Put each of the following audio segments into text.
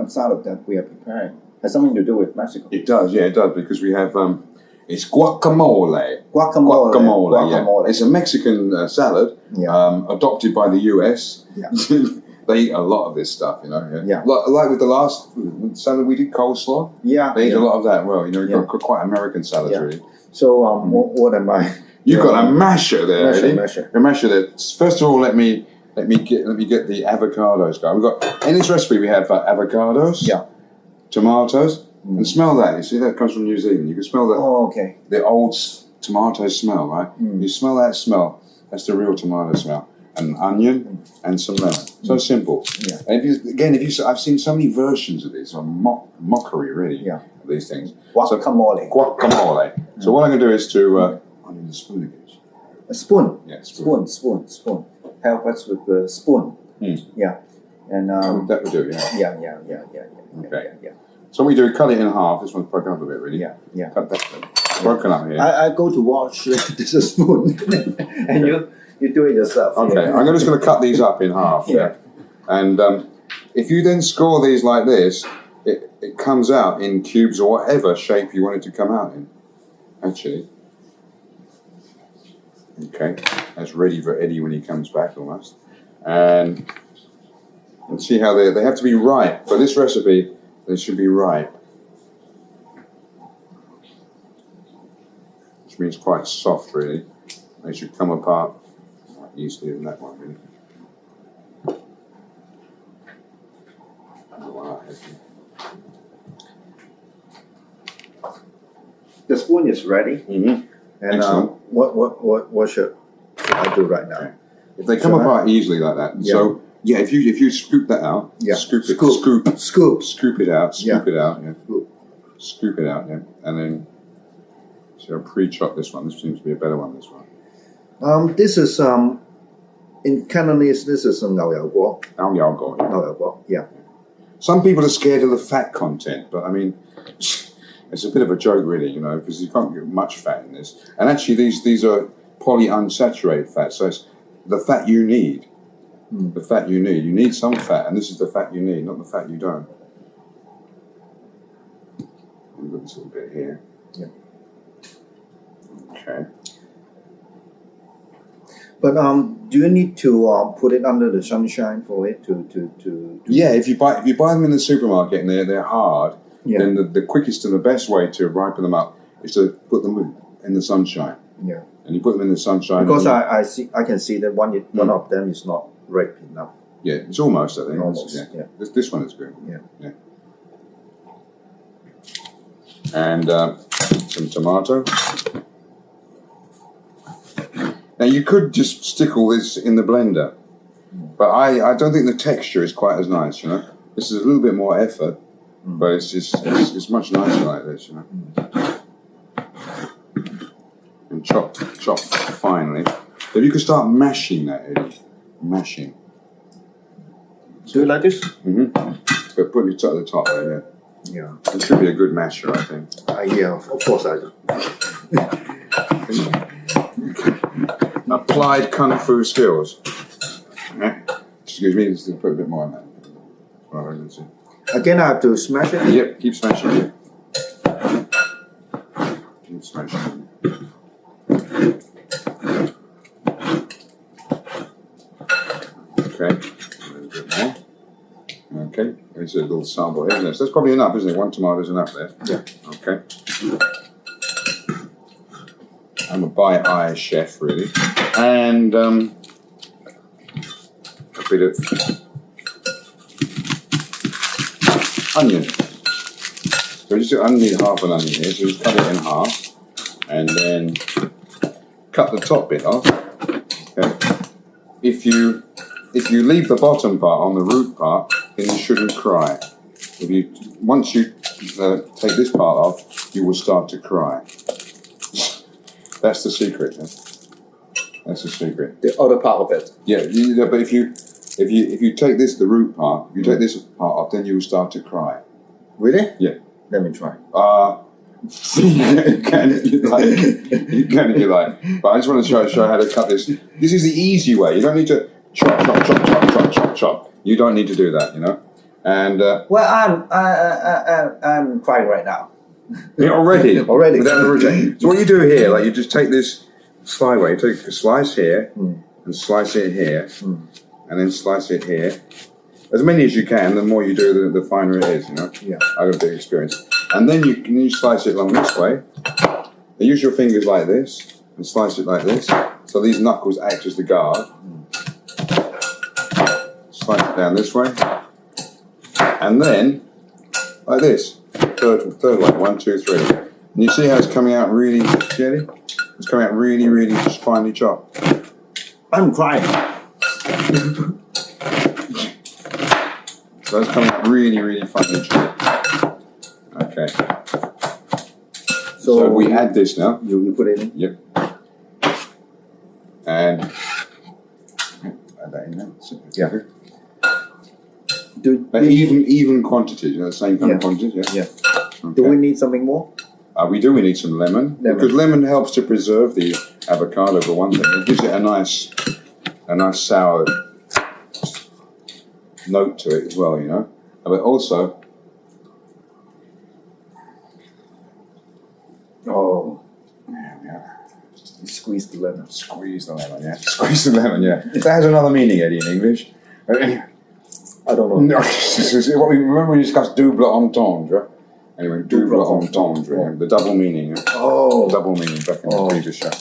salad that we are preparing has something to do with Mexico. It does, yeah, it does, because we have it's guacamole. Guacamole. Yeah. It's a Mexican salad adopted by the US. Yeah. They eat a lot of this stuff, you know. Yeah. Like with the last salad we did, coleslaw. Yeah. They eat a lot of that. Well, you know, you've got quite American salads, really. So what am I? You've got a masher there, Masher. A masher there. First of all, let me get the avocados going. We've got in this recipe we have avocados, tomatoes, and smell that. You see that comes from New Zealand. You can smell that. Oh, okay. The old tomato smell, right? You smell that smell. That's the real tomato smell. And onion and some lemon. So simple. Yeah. And I've seen so many versions of this. Mockery, really. Yeah. Of these things. Guacamole. Guacamole. So what I'm going to do is to. I need a spoon again. A spoon. Yeah. Spoon. Help us with the spoon. Yeah. And that would do. Yeah. Yeah. Okay. Yeah. So we do cut it in half. This one's broken up a bit, really. Yeah. Cut that broken up here. I go to watch this a spoon, and you do it yourself. Okay, I'm just going to cut these up in half. Yeah. And if you then score these like this, it comes out in cubes or whatever shape you want it to come out in. Actually. Okay, that's ready for Eddie when he comes back almost. And see how they have to be ripe. For this recipe, they should be ripe. Which means quite soft, really. They should come apart quite easily in that one, really. The spoon is ready. Mm-hmm. And what should I do right now? Okay. If they come apart easily like that, so if you scoop that out, scoop it out, scoop it out, and then so pre-chop this one. This seems to be a better one. This one. This is in Cantonese. This is 牛油果. 牛油果.牛油果. Yeah. Some people are scared of the fat content, but I mean, it's a bit of a joke, really, you know, because you can't get much fat in this. And actually, these are polyunsaturated fats, so it's the fat you need. The fat you need. You need some fat, and this is the fat you need, not the fat you don't. We've got this little bit here. Yeah. Okay. But do you need to put it under the sunshine for it to Yeah, if you buy them in the supermarket and they're hard, then the quickest and the best way to ripen them up is to put them in the sunshine. Yeah. And you put them in the sunshine. Because I can see that one of them is not ripe enough. Yeah, it's almost, I think. Almost, yeah. This one is good. Yeah. And some tomato. Now you could just stick all this in the blender, but I don't think the texture is quite as nice, you know. This is a little bit more effort, but it's much nicer like this, you know. And chop finely. If you could start mashing that, Eddie, mashing. Do you like this? But put it at the top there, Yeah. It should be a good masher, I think. Yeah, of course I do. Applied kung fu skills. Excuse me, just put a bit more on that. Again, I have to smash it? Yep, keep smashing it. Keep smashing it. Okay, a little bit more. Okay, there's a little sample here, isn't it? So that's probably enough, isn't it? One tomato's enough there. Yeah. Okay. I'm a by-eye chef, really. And a bit of onion. So I only need half an onion here, so just cut it in half. And then cut the top bit off. Okay. If you leave the bottom part on the root part, then you shouldn't cry. Once you take this part off, you will start to cry. That's the secret. Yeah? That's the secret. The other part of it. Yeah, but if you take the root part, if you take this part off, then you will start to cry. Really? Yeah. Let me try. You can if you like. But I just want to show how to cut this. This is the easy way. You don't need to chop. You don't need to do that, you know. And Well, I'm crying right now. yeah, already. Already. So what you do here, like you just take this slideway, you take a slice here and slice it here, and then slice it here. As many as you can. The more you do, the finer it is. You know. Yeah. I got a big experience. And then you slice it along this way. And use your fingers like this and slice it like this. So these knuckles act as the guard. Slice it down this way, and then like this. Third one. 1, 2, 3. And you see how it's coming out really jelly? It's coming out really just finely chopped. I'm crying. So it's coming out really finely chopped. Okay. So we add this now. You put it in? Yep. And add that in there. Yeah. Even quantities, the same kind of quantities, yeah. Okay. Do we need something more? We do. We need some lemon. Because lemon helps to preserve the avocado for one thing. It gives it a nice sour note to it as well, you know. But also, You squeeze the lemon. Squeeze the lemon, yeah. Squeeze the lemon, yeah. That has another meaning, Eddie, in English. I don't know. No, what we remember we discussed double entendre. Anyway, double entendre, the double meaning. Double meaning back in the previous show.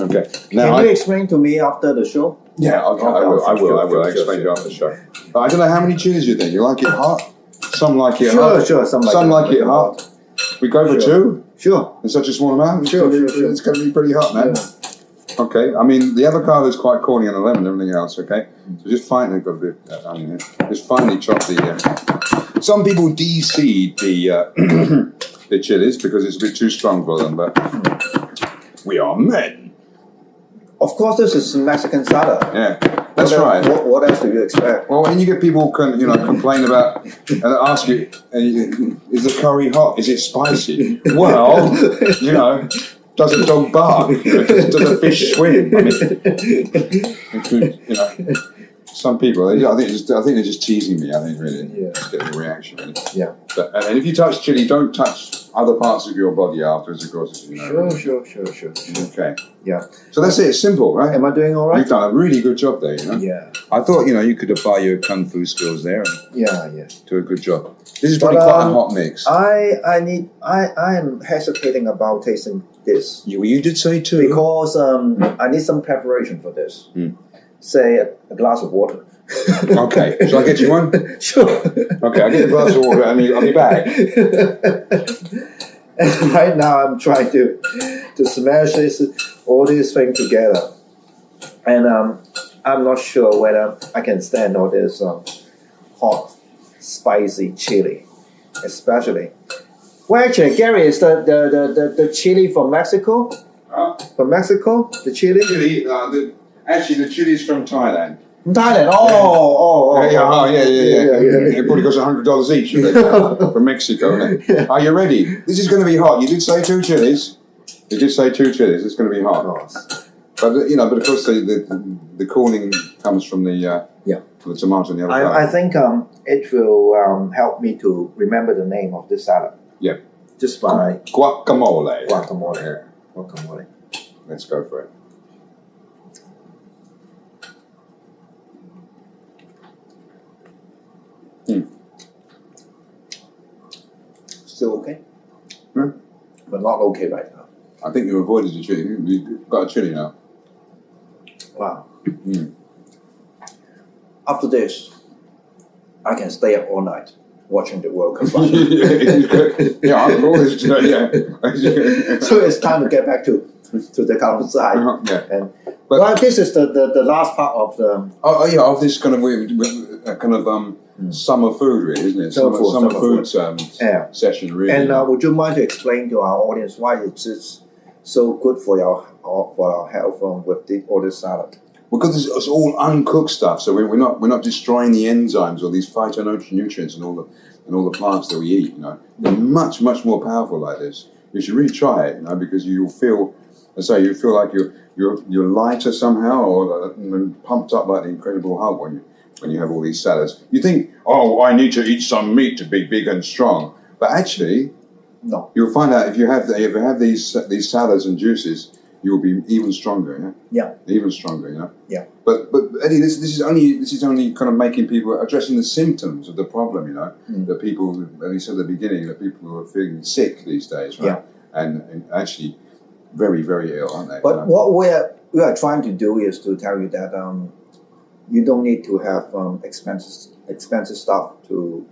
Okay. Now Can you explain to me after the show? Yeah, okay, I will. I'll explain to you after the show. I don't know how many chilies you think. You like it hot? Some like it hot. Sure. Some like it hot. We go for 2? Sure. In such a small amount? Sure. It's going to be pretty hot, man. Yeah. Okay, I mean, the avocado is quite corny on the lemon and everything else, okay? So just finely, got a bit onion here. Just finely chop the... some people de-seed the the chilies because it's a bit too strong for them, but we are men. Of course, this is Mexican salad. Yeah, that's right. What else do you expect? Well, when you get people complain about and ask you, is the curry hot? Is it spicy? Well, does a dog bark? Does a fish swim? I mean, some people, I think they're just teasing me. I think really, just getting a reaction. Really. Yeah. And if you touch chili, don't touch other parts of your body afterwards. Of course, Sure. Okay. Yeah. So that's it. It's simple, right? Am I doing all right? You've done a really good job there. Yeah. I thought you could apply your kung fu skills there. And Yeah. do a good job. This is probably quite a hot mix. I am hesitating about tasting this. You did say too. Because I need some preparation for this. Say a glass of water. Okay. Shall I get you one? Sure. Okay, I'll get a glass of water and I'll be back. And right now I'm trying to smash all these things together. And I'm not sure whether I can stand all this hot, spicy chili. Especially. Well, actually, Gary, is the chili from Mexico? From Mexico? The chili? Actually, the chili's from Thailand. From Thailand? Yeah. It probably costs $100 each from Mexico. Isn't it? Are you ready? This is going to be hot. You did say 2 chilies. You did say 2 chilies. It's going to be hot. But of course the cooling comes from the tomato and the avocado. I think it will help me to remember the name of this salad. Yeah. Just by Guacamole. Guacamole. Let's go for it. Still okay? But not okay right now. I think you avoided the chili. You've got a chili now. Wow. After this, I can stay up all night watching the World Cup. Yeah, I'm always So it's time to get back to the counter side. And this is the last part of the... of this kind of summer food, really, isn't it? Summer food session, really. And would you mind to explain to our audience why it's so good for our health with all this salad? Because it's all uncooked stuff, so we're not destroying the enzymes or these phytonutrients and all the plants that we eat. They're much more powerful like this. You should really try it, because you'll feel, you feel like you're lighter somehow, or pumped up like the Incredible Hulk when when you have all these salads. You think, oh, I need to eat some meat to be big and strong. But actually, no. You'll find out if you have these salads and juices, you will be even stronger. Yeah. Even stronger. Yeah. But Eddie, this is only kind of making people addressing the symptoms of the problem. That people, as you said at the beginning, that people are feeling sick these days, right? Yeah. And actually very, very ill, aren't they? But what we are trying to do is to tell you that you don't need to have expensive stuff to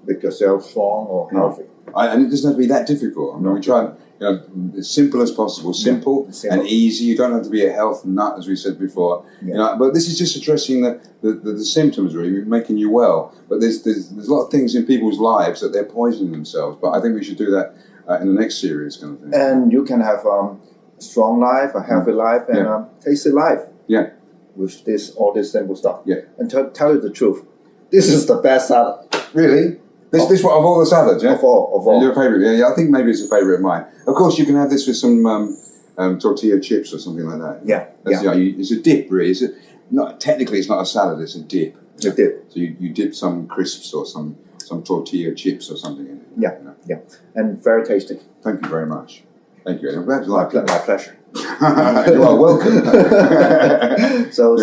make yourself strong or healthy. And it doesn't have to be that difficult. I mean, we try as simple as possible, simple and easy. You don't have to be a health nut, as we said before. Yeah. But this is just addressing the symptoms, really, making you well. But there's a lot of things in people's lives that they're poisoning themselves. But I think we should do that in the next series, kind of thing. And you can have a strong life, a healthy life, and a tasty life. Yeah. With all this simple stuff. Yeah. And tell you the truth, this is the best salad. Really? This one of all the salads, yeah? Of all. Your favourite? Yeah, I think maybe it's a favourite of mine. Of course, you can have this with some tortilla chips or something like that. Yeah. It's a dip, really. Technically, it's not a salad, it's a dip. It's a dip. So you dip some crisps or some tortilla chips or something in it. Yeah. And very tasty. Thank you very much. Thank you. I'm glad you like it. My pleasure. You are welcome. So,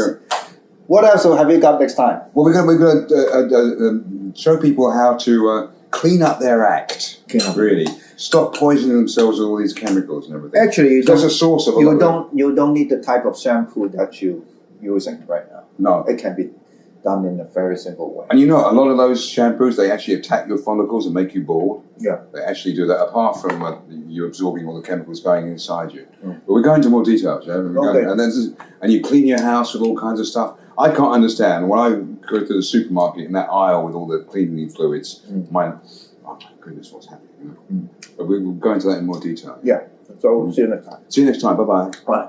what else have we got next time? Well, we're going to show people how to clean up their act. Really, stop poisoning themselves with all these chemicals and everything. Actually, that's a source of you don't need the type of shampoo that you're using right now. No, it can be done in a very simple way. And a lot of those shampoos, they actually attack your follicles and make you bald. Yeah, they actually do that. Apart from you absorbing all the chemicals going inside you. But we're going into more details. Yeah, and you clean your house with all kinds of stuff. I can't understand when I go to the supermarket in that aisle with all the cleaning fluids. Oh my goodness, what's happening? But we will go into that in more detail. Yeah. So see you next time. See you next time. Bye-bye. Bye.